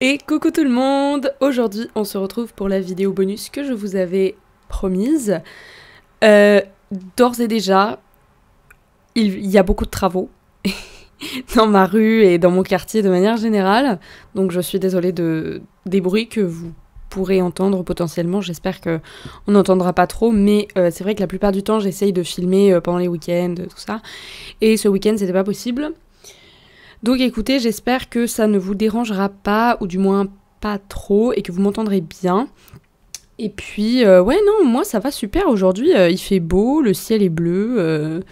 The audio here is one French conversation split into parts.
Et coucou tout le monde! Aujourd'hui, on se retrouve pour la vidéo bonus que je vous avais promise. D'ores et déjà, il y a beaucoup de travaux dans ma rue et dans mon quartier de manière générale. Donc je suis désolée des bruits que vous pourrez entendre potentiellement. J'espère qu'on n'entendra pas trop. Mais c'est vrai que la plupart du temps, j'essaye de filmer pendant les week-ends, tout ça. Et ce week-end, c'était pas possible. Donc écoutez, j'espère que ça ne vous dérangera pas, ou du moins pas trop, et que vous m'entendrez bien. Et puis, ouais, non, moi ça va super aujourd'hui, il fait beau, le ciel est bleu,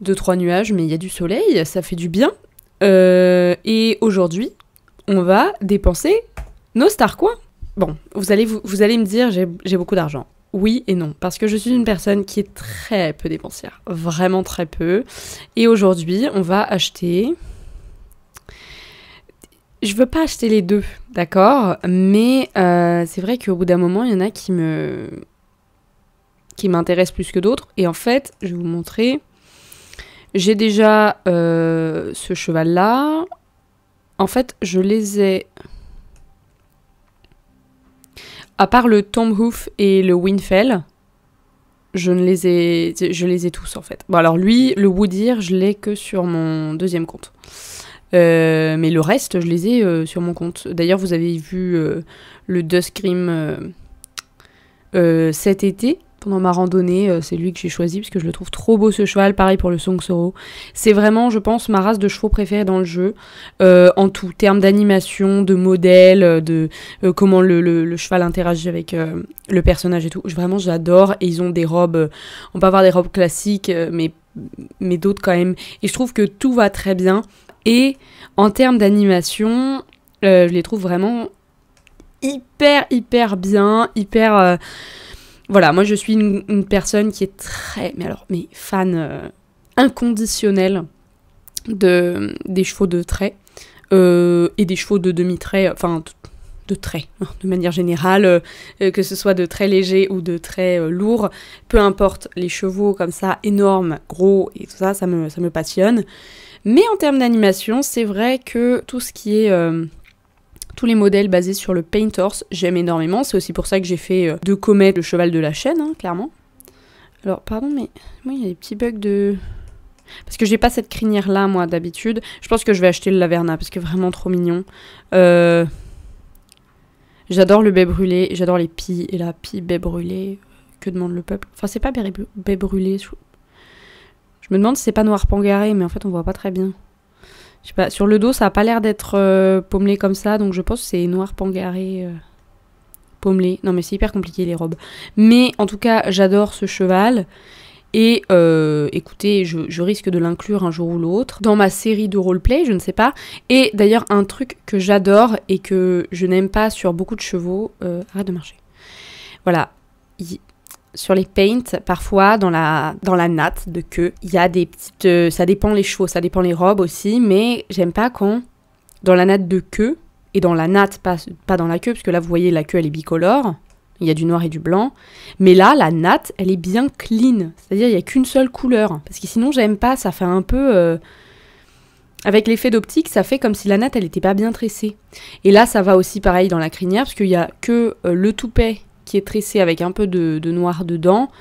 2-3 nuages, mais il y a du soleil, ça fait du bien. Et aujourd'hui, on va dépenser nos Starcoins. Bon, vous allez me dire, j'ai beaucoup d'argent. Oui et non, parce que je suis une personne qui est très peu dépensière, vraiment très peu. Et aujourd'hui, on va acheter... Je veux pas acheter les deux, d'accord, mais c'est vrai qu'au bout d'un moment, il y en a qui m'intéressent plus que d'autres. Et en fait, je vais vous montrer. J'ai déjà ce cheval-là. En fait, je les ai... À part le Tombhoof et le Winfell, je les ai tous, en fait. Bon, alors lui, le Wood-Ear, je l'ai que sur mon deuxième compte. Mais le reste, je les ai sur mon compte. D'ailleurs, vous avez vu le Duscream cet été, pendant ma randonnée. C'est lui que j'ai choisi, parce que je le trouve trop beau, ce cheval. Pareil pour le Song Sorrow. C'est vraiment, je pense, ma race de chevaux préférée dans le jeu. En tout, termes d'animation, de modèle, de comment le cheval interagit avec le personnage et tout. Vraiment, j'adore. Et ils ont des robes... on peut avoir des robes classiques, mais d'autres quand même. Et je trouve que tout va très bien. Et en termes d'animation, je les trouve vraiment hyper bien, hyper... Voilà, moi je suis une personne qui est très, mais fan inconditionnelle des chevaux de trait et des chevaux de demi-trait, enfin de trait, de manière générale, que ce soit de très léger ou de très lourd, peu importe, les chevaux comme ça, énormes, gros et tout ça, ça me passionne. Mais en termes d'animation, c'est vrai que tout ce qui est... tous les modèles basés sur le Paint Horse, j'aime énormément. C'est aussi pour ça que j'ai fait de Comet le cheval de la chaîne, hein, clairement. Alors, pardon, mais moi, il y a des petits bugs de... Parce que j'ai pas cette crinière-là, moi, d'habitude. Je pense que je vais acheter le Laverna, parce que vraiment trop mignon. J'adore le baie brûlé, j'adore les pies, et la pie baie brûlée. Que demande le peuple? Enfin, c'est pas baie brûlée. Je me demande si c'est pas noir pangaré, mais en fait, on voit pas très bien. Je sais pas, sur le dos, ça a pas l'air d'être pommelé comme ça, donc je pense que c'est noir pangaré pommelé. Non, mais c'est hyper compliqué, les robes. Mais en tout cas, j'adore ce cheval. Et écoutez, je risque de l'inclure un jour ou l'autre dans ma série de roleplay, je ne sais pas. Et d'ailleurs, un truc que j'adore et que je n'aime pas sur beaucoup de chevaux... arrête de marcher. Voilà. Sur les paints, parfois, dans la natte de queue, il y a des petites... ça dépend les chevaux, ça dépend les robes aussi, mais j'aime pas quand, dans la natte de queue, et dans la natte, pas dans la queue, parce que là, vous voyez, la queue, elle est bicolore, il y a du noir et du blanc, mais là, la natte, elle est bien clean, c'est-à-dire, il n'y a qu'une seule couleur, parce que sinon, j'aime pas, ça fait un peu... avec l'effet d'optique, ça fait comme si la natte, elle était pas bien tressée. Et là, ça va aussi pareil dans la crinière, parce qu'il y a que le toupet qui est tressé avec un peu de noir dedans,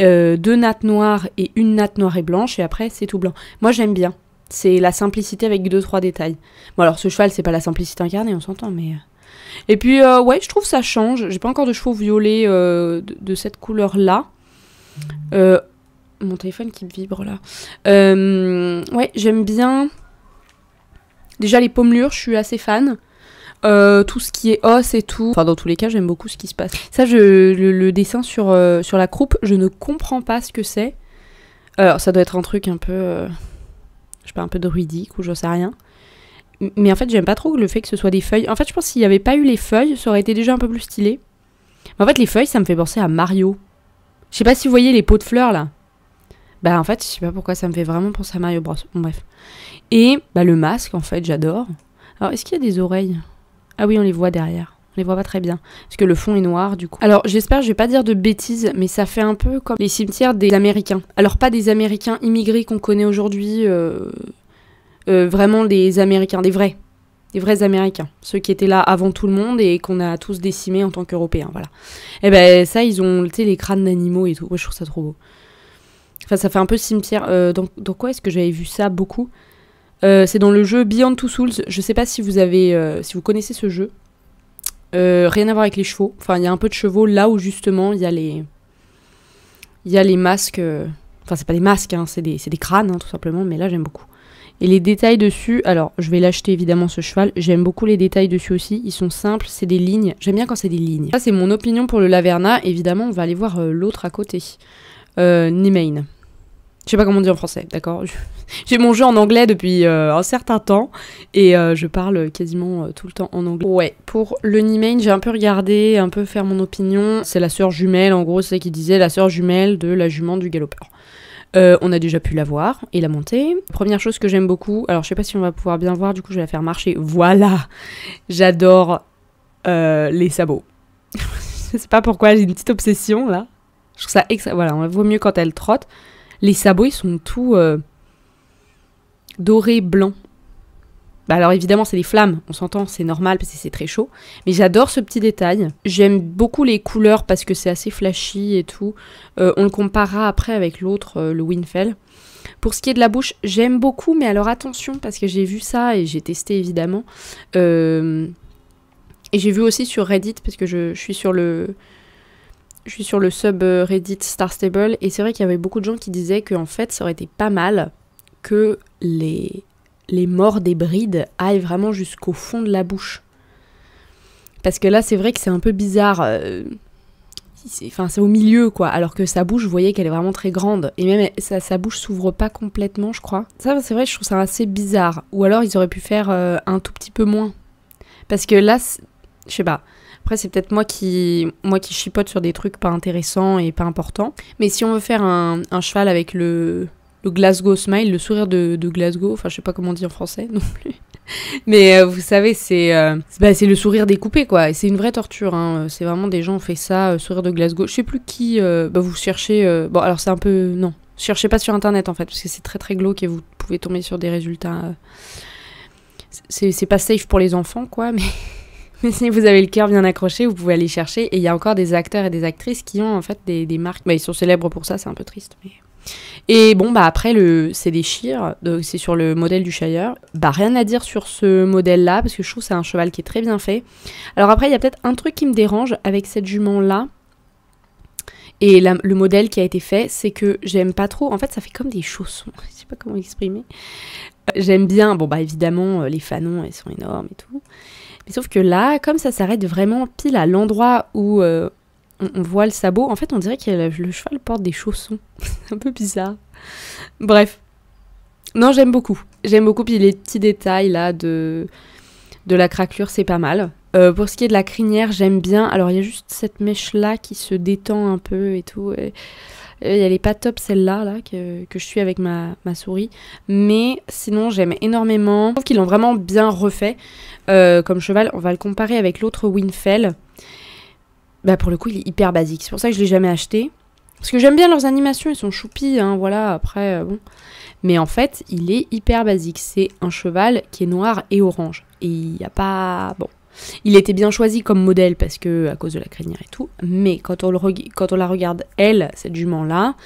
2 nattes noires et une natte noire et blanche, et après c'est tout blanc. Moi j'aime bien, c'est la simplicité avec 2-3 détails. Bon alors ce cheval c'est pas la simplicité incarnée, on s'entend, mais... Et puis ouais, je trouve ça change, j'ai pas encore de chevaux violets de cette couleur-là. Mon téléphone qui vibre là. Ouais, j'aime bien... Déjà les pommelures, je suis assez fan. Tout ce qui est os et tout. Enfin, dans tous les cas, j'aime beaucoup ce qui se passe. Ça, le dessin sur la croupe, je ne comprends pas ce que c'est. Alors, ça doit être un truc un peu... je sais pas, un peu druidique ou j'en sais rien. Mais en fait, j'aime pas trop le fait que ce soit des feuilles. En fait, je pense que s'il n'y avait pas eu les feuilles, ça aurait été déjà un peu plus stylé. Mais en fait, les feuilles, ça me fait penser à Mario. Je sais pas si vous voyez les pots de fleurs, là. Bah, en fait, je sais pas pourquoi ça me fait vraiment penser à Mario Bros. Bon, bref. Et bah, le masque, en fait, j'adore. Alors, est-ce qu'il y a des oreilles ? Ah oui, on les voit derrière. On les voit pas très bien. Parce que le fond est noir, du coup. Alors, j'espère, je vais pas dire de bêtises, mais ça fait un peu comme les cimetières des Américains. Alors, pas des Américains immigrés qu'on connaît aujourd'hui. Vraiment des Américains, des vrais. des vrais Américains, ceux qui étaient là avant tout le monde et qu'on a tous décimés en tant qu'Européens, voilà. Et ben ça, ils ont, tu sais, les crânes d'animaux et tout. Moi, je trouve ça trop beau. Enfin, ça fait un peu cimetière. Dans quoi est-ce que j'avais vu ça beaucoup? C'est dans le jeu Beyond Two Souls. Je sais pas si vous avez, si vous connaissez ce jeu. Rien à voir avec les chevaux. Enfin, il y a un peu de chevaux là où justement il y a les masques. Enfin, c'est pas des masques, hein, c'est des crânes, hein, tout simplement. Mais là, j'aime beaucoup. Et les détails dessus, alors je vais l'acheter évidemment ce cheval, j'aime beaucoup les détails dessus aussi, ils sont simples, c'est des lignes, j'aime bien quand c'est des lignes. Ça c'est mon opinion pour le Laverna, évidemment on va aller voir l'autre à côté, Nemain. Je sais pas comment on dit en français, d'accord. J'ai mon jeu en anglais depuis un certain temps, et je parle quasiment tout le temps en anglais. Ouais, pour le Nemain, j'ai un peu regardé, un peu faire mon opinion, c'est la sœur jumelle, en gros c'est ça qui disait, la sœur jumelle de la jument du galopeur. On a déjà pu la voir et la monter. Première chose que j'aime beaucoup, alors je sais pas si on va pouvoir bien voir, du coup je vais la faire marcher. Voilà, j'adore les sabots. Je sais pas pourquoi, j'ai une petite obsession là. Je trouve ça extra. Voilà, on la voit mieux quand elle trotte. Les sabots, ils sont tout dorés, blancs. Bah alors évidemment c'est des flammes, on s'entend, c'est normal parce que c'est très chaud. Mais j'adore ce petit détail. J'aime beaucoup les couleurs parce que c'est assez flashy et tout. On le comparera après avec l'autre, le Winfell. Pour ce qui est de la bouche, j'aime beaucoup, mais alors attention parce que j'ai vu ça et j'ai testé évidemment. Et j'ai vu aussi sur Reddit parce que je suis sur le sub Reddit Star Stable et c'est vrai qu'il y avait beaucoup de gens qui disaient qu'en fait ça aurait été pas mal que les morts des brides aillent vraiment jusqu'au fond de la bouche. Parce que là, c'est vrai que c'est un peu bizarre. C'est au milieu, quoi. Alors que sa bouche, vous voyez qu'elle est vraiment très grande. Et même, sa bouche s'ouvre pas complètement, je crois. Ça, c'est vrai, je trouve ça assez bizarre. Ou alors, ils auraient pu faire un tout petit peu moins. Parce que là, je sais pas. Après, c'est peut-être moi qui chipote sur des trucs pas intéressants et pas importants. Mais si on veut faire un cheval avec le Glasgow Smile, le sourire de Glasgow, enfin je sais pas comment on dit en français non plus. Mais vous savez, c'est le sourire découpé quoi, et c'est une vraie torture, hein. C'est vraiment des gens ont fait ça, sourire de Glasgow. Je sais plus qui, vous cherchez, bon alors c'est un peu, non, cherchez pas sur internet en fait, parce que c'est très très glauque et vous pouvez tomber sur des résultats, c'est pas safe pour les enfants quoi, mais si vous avez le cœur bien accroché, vous pouvez aller chercher, et il y a encore des acteurs et des actrices qui ont en fait des marques, ils sont célèbres pour ça, c'est un peu triste, mais... Et bon bah après c'est des Shire, donc c'est sur le modèle du Shire. Bah rien à dire sur ce modèle là parce que je trouve que c'est un cheval qui est très bien fait. Alors après il y a peut-être un truc qui me dérange avec cette jument là et le modèle qui a été fait, c'est que j'aime pas trop, en fait ça fait comme des chaussons, je sais pas comment exprimer. J'aime bien, bon bah évidemment les fanons elles sont énormes et tout, mais sauf que là comme ça s'arrête vraiment pile à l'endroit où on voit le sabot. En fait, on dirait que le cheval porte des chaussons. C'est un peu bizarre. Bref. Non, j'aime beaucoup. J'aime beaucoup. Puis les petits détails, là, de la craquelure, c'est pas mal. Pour ce qui est de la crinière, j'aime bien. Alors, il y a juste cette mèche-là qui se détend un peu et tout. Elle est pas top, celle-là, là, que je suis avec ma souris. Mais sinon, j'aime énormément. Je trouve qu'ils l'ont vraiment bien refait. Comme cheval, on va le comparer avec l'autre Winfell. Bah pour le coup il est hyper basique, c'est pour ça que je l'ai jamais acheté. Parce que j'aime bien leurs animations, ils sont choupis, hein, voilà, après, bon. Mais en fait, il est hyper basique, c'est un cheval qui est noir et orange. Et il n'y a pas... Bon, il était bien choisi comme modèle parce que à cause de la crinière et tout, mais quand on la regarde, elle, cette jument-là,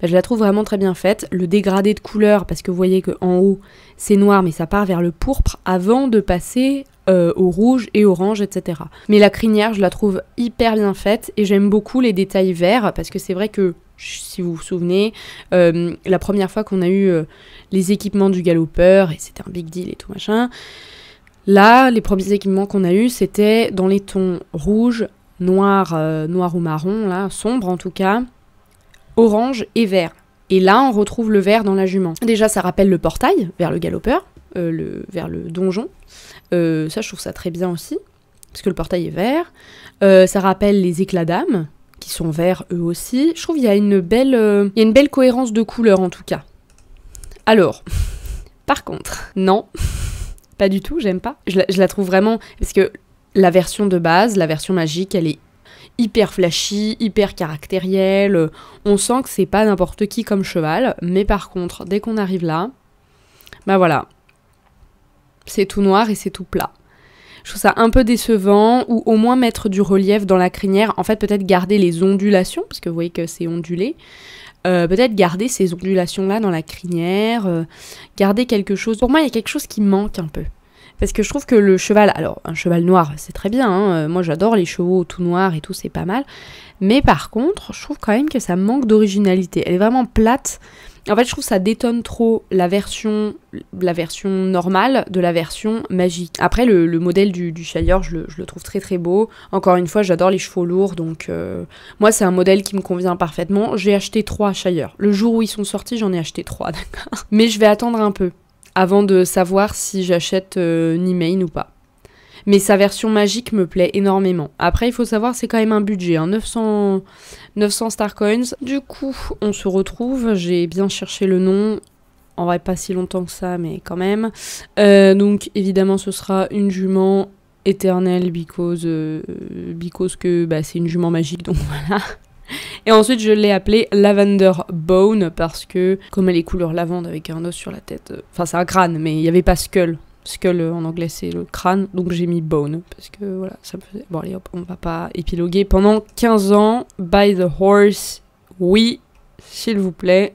bah, je la trouve vraiment très bien faite. Le dégradé de couleur, parce que vous voyez qu'en haut, c'est noir, mais ça part vers le pourpre avant de passer... au rouge et orange, etc. Mais la crinière, je la trouve hyper bien faite et j'aime beaucoup les détails verts parce que c'est vrai que, si vous vous souvenez, la première fois qu'on a eu les équipements du galopeur, et c'était un big deal et tout machin, là, les premiers équipements qu'on a eu, c'était dans les tons rouge, noir, noir ou marron, là, sombre en tout cas, orange et vert. Et là, on retrouve le vert dans la jument. Déjà, ça rappelle le portail vers le galopeur, vers le donjon. Ça, je trouve ça très bien aussi, parce que le portail est vert. Ça rappelle les éclats d'âme, qui sont verts eux aussi. Je trouve qu'il y a une belle cohérence de couleurs, en tout cas. Alors, par contre, non, pas du tout, j'aime pas. Je la trouve vraiment... Parce que la version de base, la version magique, elle est hyper flashy, hyper caractérielle. On sent que c'est pas n'importe qui comme cheval. Mais par contre, dès qu'on arrive là, bah voilà... C'est tout noir et c'est tout plat. Je trouve ça un peu décevant, ou au moins mettre du relief dans la crinière. En fait, peut-être garder les ondulations, parce que vous voyez que c'est ondulé. Peut-être garder ces ondulations-là dans la crinière. Garder quelque chose. Pour moi, il y a quelque chose qui manque un peu. Parce que je trouve que le cheval... Alors, un cheval noir, c'est très bien. Hein, moi, j'adore les chevaux tout noirs et tout, c'est pas mal. Mais par contre, je trouve quand même que ça manque d'originalité. Elle est vraiment plate. En fait, je trouve que ça détonne trop la version normale de la version magique. Après, le modèle du Shire, je le trouve très très beau. Encore une fois, j'adore les chevaux lourds, donc moi, c'est un modèle qui me convient parfaitement. J'ai acheté 3 Shire. Le jour où ils sont sortis, j'en ai acheté 3, d'accord. Mais je vais attendre un peu avant de savoir si j'achète Nimane ou pas. Mais sa version magique me plaît énormément. Après, il faut savoir, c'est quand même un budget, hein, 900 Star Coins. Du coup, on se retrouve. J'ai bien cherché le nom. En vrai, pas si longtemps que ça, mais quand même. Donc, évidemment, ce sera une jument éternelle, because que bah, c'est une jument magique, donc voilà. Et ensuite, je l'ai appelée Lavender Bone, parce que, comme elle est couleur lavande avec un os sur la tête... Enfin, c'est un crâne, mais il n'y avait pas Skull. Skull en anglais c'est le crâne, donc j'ai mis bone, parce que voilà, ça me faisait... Bon allez hop, on va pas épiloguer. Pendant 15 ans, by the horse, oui, s'il vous plaît.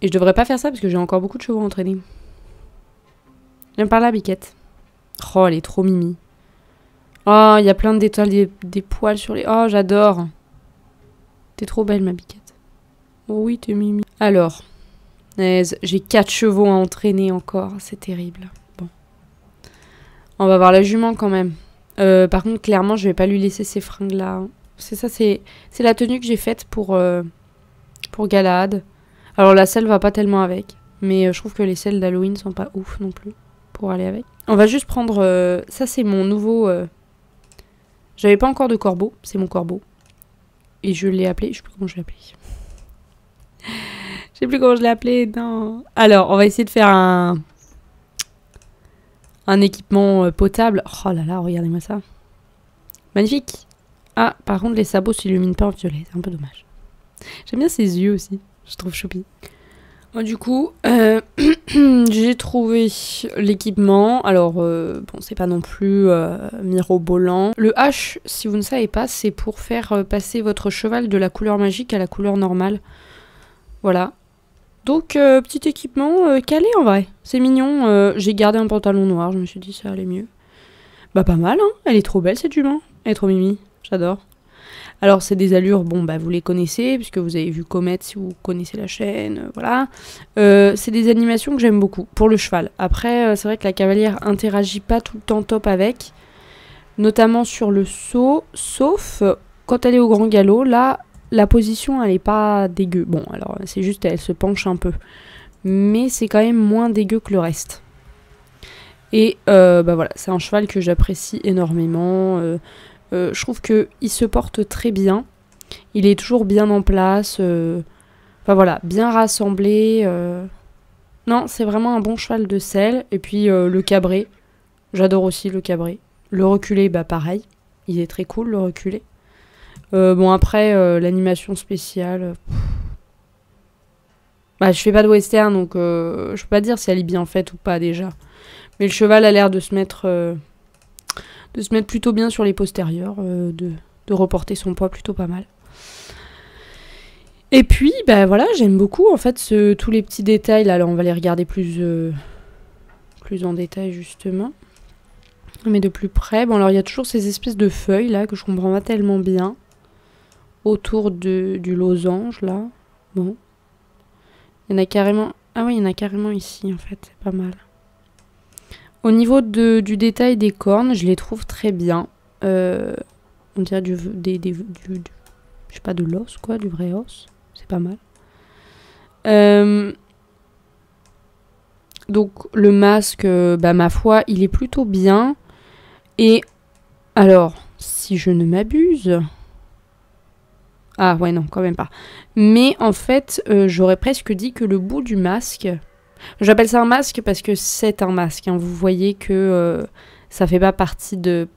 Et je devrais pas faire ça, parce que j'ai encore beaucoup de chevaux à entraîner. Viens par là, Biquette. Oh, elle est trop mimi. Oh, il y a plein de détails, des poils sur les... Oh, j'adore. T'es trop belle, ma Biquette. Oh oui, t'es mimi. Alors... J'ai 4 chevaux à entraîner encore, c'est terrible. Bon. On va voir la jument quand même. Par contre, clairement, je vais pas lui laisser ces fringues-là. C'est ça, c'est la tenue que j'ai faite pour Galahad. Alors la selle va pas tellement avec. Mais je trouve que les selles d'Halloween sont pas ouf non plus pour aller avec. On va juste prendre... ça, c'est mon nouveau... J'avais pas encore de corbeau, c'est mon corbeau. Et je l'ai appelé... Je sais plus comment je l'ai appelé. Je sais plus comment je l'ai appelé, non. Alors, on va essayer de faire un équipement potable. Oh là là, regardez-moi ça. Magnifique. Ah, par contre, les sabots s'illuminent pas en violet. C'est un peu dommage. J'aime bien ses yeux aussi. Je trouve choupi. Bon, du coup, j'ai trouvé l'équipement. Alors, bon, c'est pas non plus mirobolant. Le H, si vous ne savez pas, c'est pour faire passer votre cheval de la couleur magique à la couleur normale. Voilà. Donc, petit équipement calé en vrai. C'est mignon. J'ai gardé un pantalon noir. Je me suis dit ça allait mieux. Bah, pas mal, hein. Elle est trop belle, cette jument. Elle est trop mimi. J'adore. Alors, c'est des allures, bon, bah, vous les connaissez, puisque vous avez vu Comet si vous connaissez la chaîne. Voilà. C'est des animations que j'aime beaucoup. Pour le cheval. Après, c'est vrai que la cavalière interagit pas tout le temps top avec. Notamment sur le saut. Sauf quand elle est au grand galop. Là... La position, elle est pas dégueu. Bon, alors, c'est juste, elle se penche un peu. Mais c'est quand même moins dégueu que le reste. Et, bah voilà, c'est un cheval que j'apprécie énormément. Je trouve qu'il se porte très bien. Il est toujours bien en place. Enfin voilà, bien rassemblé. Non, c'est vraiment un bon cheval de selle. Et puis, le cabré. J'adore aussi le cabré. Le reculé, bah pareil. Il est très cool, le reculé. Bon après l'animation spéciale bah je fais pas de western donc je peux pas dire si elle est bien faite ou pas déjà, mais le cheval a l'air de se mettre plutôt bien sur les postérieurs, de reporter son poids plutôt pas mal. Et puis bah voilà, j'aime beaucoup en fait tous les petits détails là, alors on va les regarder plus en détail justement, mais de plus près. Bon alors il y a toujours ces espèces de feuilles là que je comprends pas tellement bien autour du losange là. Bon. Il y en a carrément... Ah oui, il y en a carrément ici en fait, c'est pas mal. Au niveau du détail des cornes, je les trouve très bien. On dirait je sais pas, de l'os quoi, du vrai os. C'est pas mal. Donc le masque, bah ma foi, il est plutôt bien. Et alors, si je ne m'abuse... Ah ouais, non, quand même pas. Mais en fait, j'aurais presque dit que le bout du masque... J'appelle ça un masque parce que c'est un masque. Hein. Vous voyez que ça fait pas partie de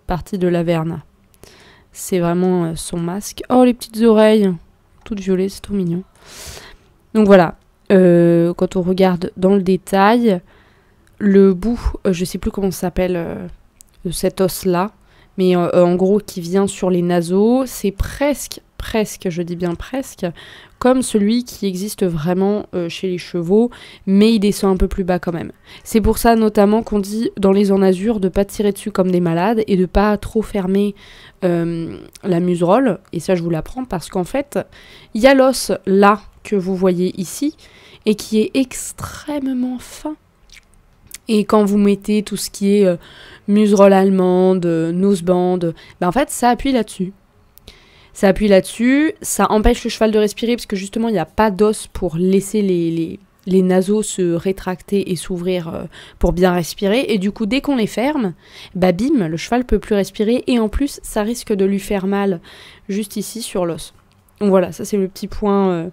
l'Averna. C'est vraiment son masque. Oh, les petites oreilles. Toutes violettes, c'est trop mignon. Donc voilà. quand on regarde dans le détail, le bout, je sais plus comment ça s'appelle, cet os-là, mais en gros qui vient sur les naseaux, c'est presque, je dis bien presque, comme celui qui existe vraiment chez les chevaux, mais il descend un peu plus bas quand même. C'est pour ça notamment qu'on dit dans les enasures de pas tirer dessus comme des malades et de pas trop fermer la muserolle, et ça je vous l'apprends parce qu'en fait, il y a l'os là que vous voyez ici, et qui est extrêmement fin. Et quand vous mettez tout ce qui est muserolle allemande, noseband, ben en fait ça appuie là-dessus. Ça appuie là-dessus, ça empêche le cheval de respirer parce que justement il n'y a pas d'os pour laisser les naseaux se rétracter et s'ouvrir pour bien respirer. Et du coup dès qu'on les ferme, bah bim, le cheval peut plus respirer et en plus ça risque de lui faire mal juste ici sur l'os. Donc voilà, ça c'est le petit point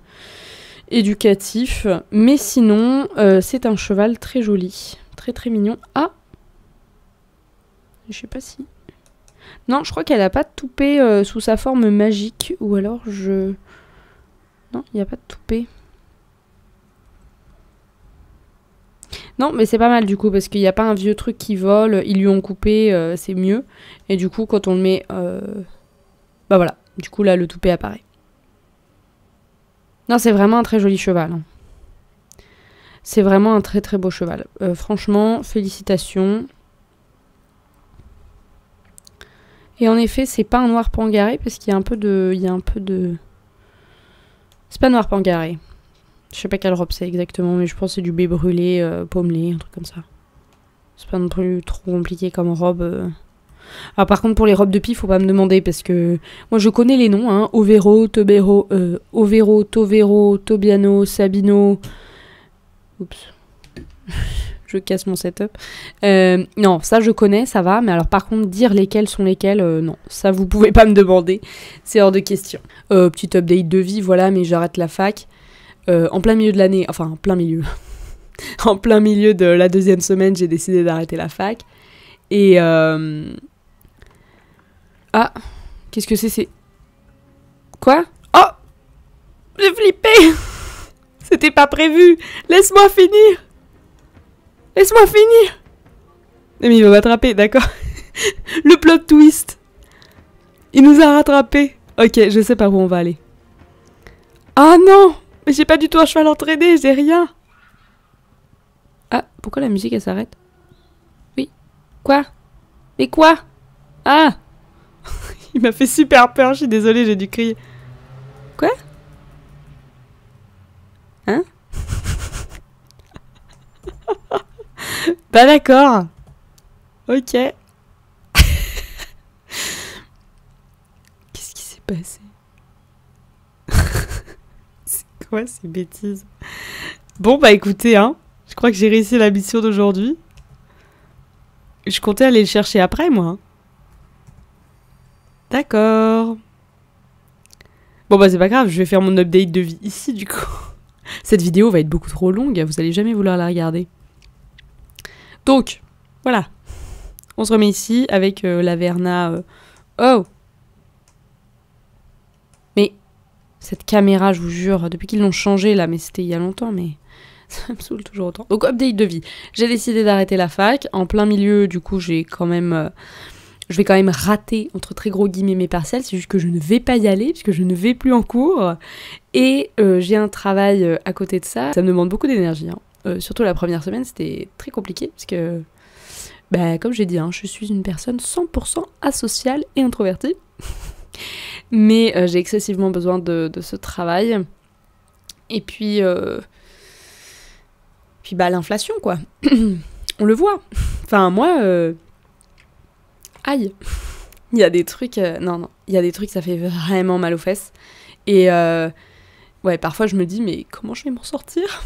éducatif. Mais sinon, c'est un cheval très joli. Très très mignon. Ah, je sais pas si... Non, je crois qu'elle a pas de toupet sous sa forme magique. Ou alors je... Non, il n'y a pas de toupet. Non, mais c'est pas mal du coup, parce qu'il n'y a pas un vieux truc qui vole. Ils lui ont coupé, c'est mieux. Et du coup, quand on le met... Bah voilà, du coup là, le toupet apparaît. Non, c'est vraiment un très joli cheval. Hein. C'est vraiment un très très beau cheval. Franchement, félicitations. Et en effet, c'est pas un noir pangaré parce qu'il y a un peu de... C'est pas noir pangaré. Je sais pas quelle robe c'est exactement, mais je pense que c'est du baie brûlé, pommelé, un truc comme ça. C'est pas non plus trop compliqué comme robe. Ah, par contre, pour les robes de pie, faut pas me demander parce que moi je connais les noms, hein. Overo, Tovero, Tobiano, Sabino. Oups. Je casse mon setup. Non, ça je connais, ça va. Mais alors par contre, dire lesquels sont lesquels, non. Ça vous pouvez pas me demander. C'est hors de question. Petit update de vie, voilà, mais j'arrête la fac. En plein milieu de l'année, enfin en plein milieu. En plein milieu de la 2e semaine, j'ai décidé d'arrêter la fac. Et... Ah, qu'est-ce que c'est Quoi? Oh! J'ai flippé! C'était pas prévu! Laisse-moi finir! Laisse-moi finir! Mais il va m'attraper, d'accord. Le plot twist. Il nous a rattrapés. Ok, je sais par où on va aller. Ah non! Mais j'ai pas du tout un cheval entraîné, j'ai rien. Ah, pourquoi la musique elle s'arrête? Oui. Quoi? Mais quoi? Ah! Il m'a fait super peur, je suis désolée, j'ai dû crier. Quoi? Hein? Bah d'accord. Ok. Qu'est-ce qui s'est passé? C'est quoi ces bêtises? Bon bah écoutez, hein, je crois que j'ai réussi la mission d'aujourd'hui. Je comptais aller le chercher après, moi. Hein. D'accord. Bon bah c'est pas grave, je vais faire mon update de vie ici du coup. Cette vidéo va être beaucoup trop longue, vous allez jamais vouloir la regarder. Donc, voilà. On se remet ici avec la Verna. Oh! Mais, cette caméra, je vous jure, depuis qu'ils l'ont changée là, mais c'était il y a longtemps, mais ça me saoule toujours autant. Donc, update de vie. J'ai décidé d'arrêter la fac. En plein milieu, du coup, j'ai quand même... je vais quand même rater, entre très gros guillemets, mes partiels. C'est juste que je ne vais pas y aller, puisque je ne vais plus en cours. Et j'ai un travail à côté de ça. Ça me demande beaucoup d'énergie. Hein. Surtout la première semaine, c'était très compliqué, parce que, bah, comme j'ai dit, hein, je suis une personne 100% asociale et introvertie. Mais j'ai excessivement besoin de ce travail. Et puis bah, l'inflation, quoi. On le voit. Enfin, moi... Aïe. Il y a des trucs... non, il y a des trucs, ça fait vraiment mal aux fesses. Et ouais, parfois je me dis, mais comment je vais m'en sortir?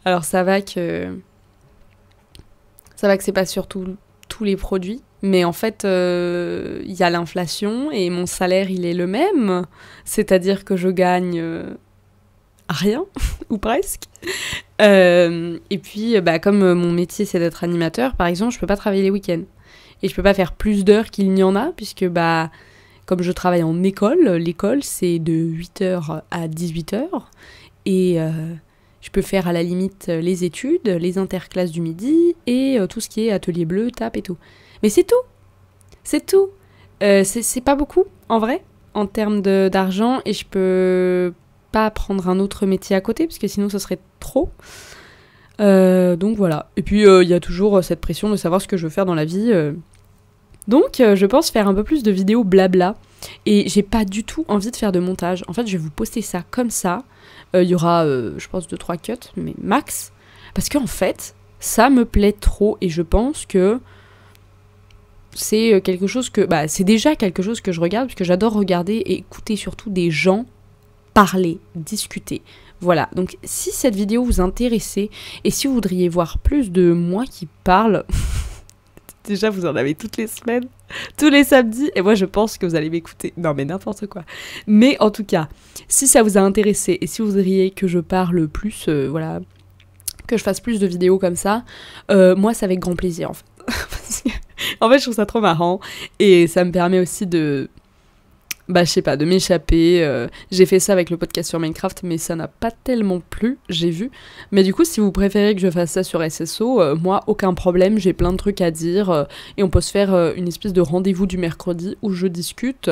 Alors ça va que c'est pas sur tous les produits, mais en fait, il y a l'inflation et mon salaire, il est le même. C'est-à-dire que je gagne rien, ou presque. Et puis, bah, comme mon métier, c'est d'être animateur, par exemple, je peux pas travailler les week-ends. Et je peux pas faire plus d'heures qu'il n'y en a, puisque, bah, comme je travaille en école, l'école, c'est de 8h à 18h. et je peux faire à la limite les études, les interclasses du midi et tout ce qui est atelier bleu, TAP et tout. Mais c'est tout. C'est tout. C'est pas beaucoup, en vrai, en termes d'argent, et je peux pas prendre un autre métier à côté, parce que sinon ce serait trop. Donc voilà. Et puis il y a toujours cette pression de savoir ce que je veux faire dans la vie. Donc je pense faire un peu plus de vidéos blabla. Et j'ai pas du tout envie de faire de montage. En fait, je vais vous poster ça comme ça. Il y aura, je pense, 2-3 cuts, mais max. Parce qu'en fait, ça me plaît trop, et je pense que c'est quelque chose que... Bah, c'est déjà quelque chose que je regarde, parce que j'adore regarder et écouter surtout des gens parler, discuter. Voilà, donc si cette vidéo vous intéressait, et si vous voudriez voir plus de moi qui parle... Déjà, vous en avez toutes les semaines, tous les samedis, et moi je pense que vous allez m'écouter. Non mais n'importe quoi. Mais en tout cas, si ça vous a intéressé, et si vous voudriez que je parle plus, voilà, que je fasse plus de vidéos comme ça, moi c'est avec grand plaisir en fait. En fait, je trouve ça trop marrant, et ça me permet aussi de... Bah, je sais pas, de m'échapper. J'ai fait ça avec le podcast sur Minecraft, mais ça n'a pas tellement plu, j'ai vu. Mais du coup, si vous préférez que je fasse ça sur SSO, moi, aucun problème, j'ai plein de trucs à dire. Et on peut se faire une espèce de rendez-vous du mercredi où je discute.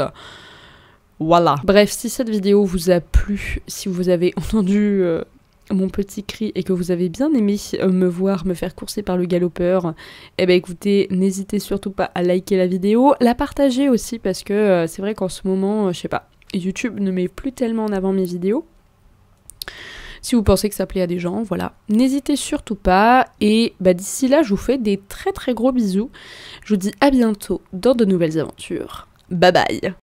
Voilà. Bref, si cette vidéo vous a plu, si vous avez entendu... mon petit cri et que vous avez bien aimé me voir me faire courser par le galopeur, eh ben écoutez, n'hésitez surtout pas à liker la vidéo, la partager aussi parce que c'est vrai qu'en ce moment, je sais pas, YouTube ne met plus tellement en avant mes vidéos. Si vous pensez que ça plaît à des gens, voilà, n'hésitez surtout pas, et bah d'ici là, je vous fais des très très gros bisous. Je vous dis à bientôt dans de nouvelles aventures. Bye bye.